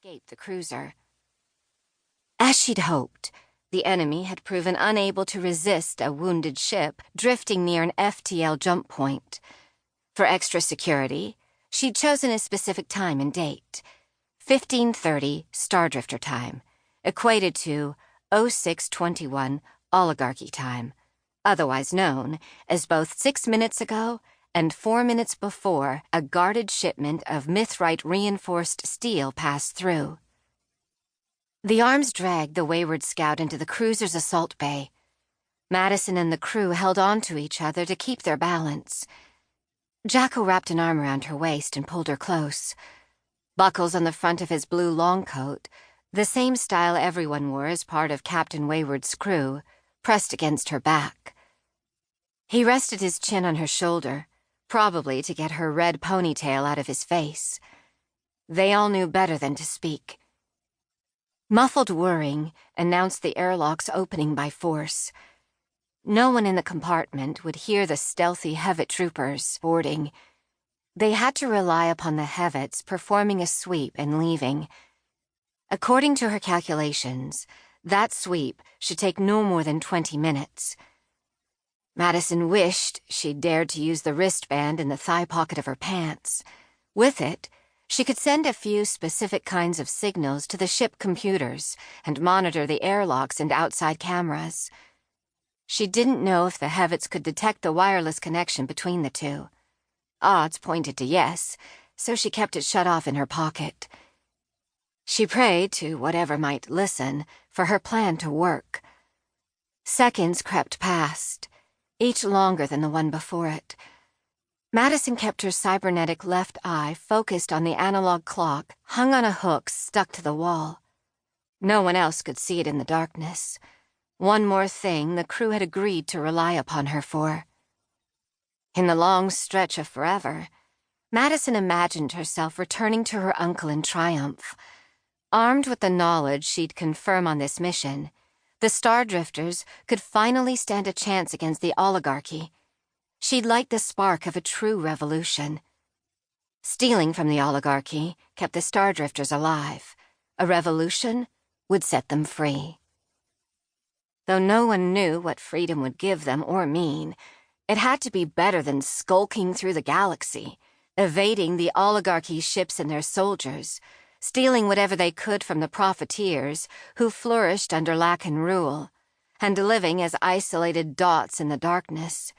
escape the cruiser. As she'd hoped, the enemy had proven unable to resist a wounded ship drifting near an FTL jump point. For extra security, she'd chosen a specific time and date, 15:30 Stardrifter time, equated to 0621 Oligarchy time, otherwise known as both 6 minutes ago and 4 minutes before a guarded shipment of Mithrite reinforced steel passed through. The arms dragged the Wayward scout into the cruiser's assault bay. Madison and the crew held on to each other to keep their balance. Jacko wrapped an arm around her waist and pulled her close. Buckles on the front of his blue long coat, the same style everyone wore as part of Captain Wayward's crew, pressed against her back. He rested his chin on her shoulder, probably to get her red ponytail out of his face. They all knew better than to speak. Muffled whirring announced the airlock's opening by force. No one in the compartment would hear the stealthy Hevet troopers boarding. They had to rely upon the Hevets performing a sweep and leaving. According to her calculations, that sweep should take no more than 20 minutes. Madison wished she'd dared to use the wristband in the thigh pocket of her pants. With it, she could send a few specific kinds of signals to the ship computers and monitor the airlocks and outside cameras. She didn't know if the Hevets could detect the wireless connection between the two. Odds pointed to yes, so she kept it shut off in her pocket. She prayed to whatever might listen for her plan to work. Seconds crept past, each longer than the one before it. Madison kept her cybernetic left eye focused on the analog clock hung on a hook stuck to the wall. No one else could see it in the darkness. One more thing the crew had agreed to rely upon her for. In the long stretch of forever, Madison imagined herself returning to her uncle in triumph. Armed with the knowledge she'd confirm on this mission, the Stardrifters could finally stand a chance against the oligarchy. She'd light the spark of a true revolution. Stealing from the oligarchy kept the Stardrifters alive. A revolution would set them free. Though no one knew what freedom would give them or mean, it had to be better than skulking through the galaxy, evading the oligarchy's ships and their soldiers, stealing whatever they could from the profiteers who flourished under Lacan rule, and living as isolated dots in the darkness.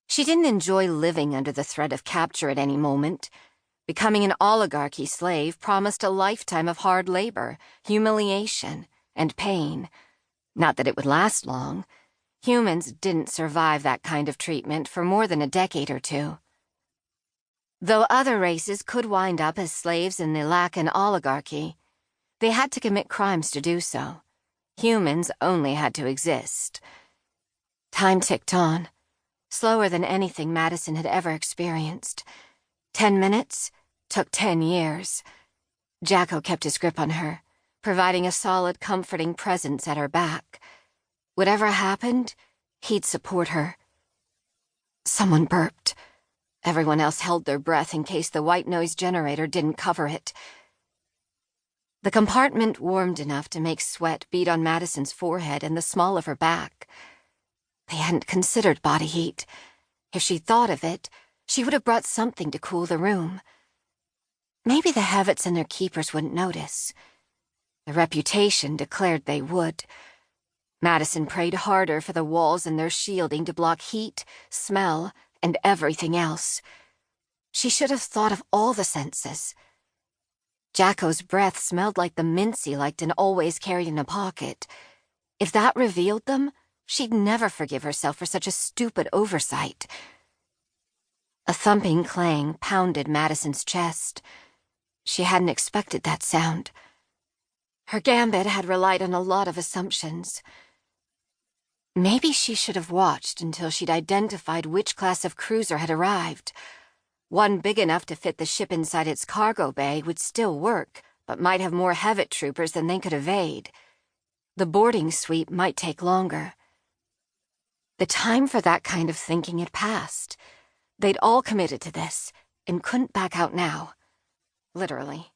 She didn't enjoy living under the threat of capture at any moment. Becoming an oligarchy slave promised a lifetime of hard labor, humiliation, and pain. Not that it would last long. Humans didn't survive that kind of treatment for more than a decade or two. Though other races could wind up as slaves in the Lacan oligarchy, they had to commit crimes to do so. Humans only had to exist. Time ticked on, slower than anything Madison had ever experienced. 10 minutes took 10 years. Jacko kept his grip on her, providing a solid, comforting presence at her back. Whatever happened, he'd support her. Someone burped. Everyone else held their breath in case the white noise generator didn't cover it. The compartment warmed enough to make sweat bead on Madison's forehead and the small of her back. They hadn't considered body heat. If she thought of it, she would have brought something to cool the room. Maybe the Hevets and their keepers wouldn't notice. The reputation declared they would. Madison prayed harder for the walls and their shielding to block heat, smell, and everything else. She should have thought of all the senses. Jacko's breath smelled like the mints he liked and always carried in a pocket. If that revealed them, she'd never forgive herself for such a stupid oversight. A thumping clang pounded Madison's chest. She hadn't expected that sound. Her gambit had relied on a lot of assumptions. Maybe she should have watched until she'd identified which class of cruiser had arrived. One big enough to fit the ship inside its cargo bay would still work, but might have more Hevet troopers than they could evade. The boarding sweep might take longer. The time for that kind of thinking had passed. They'd all committed to this, and couldn't back out now. Literally.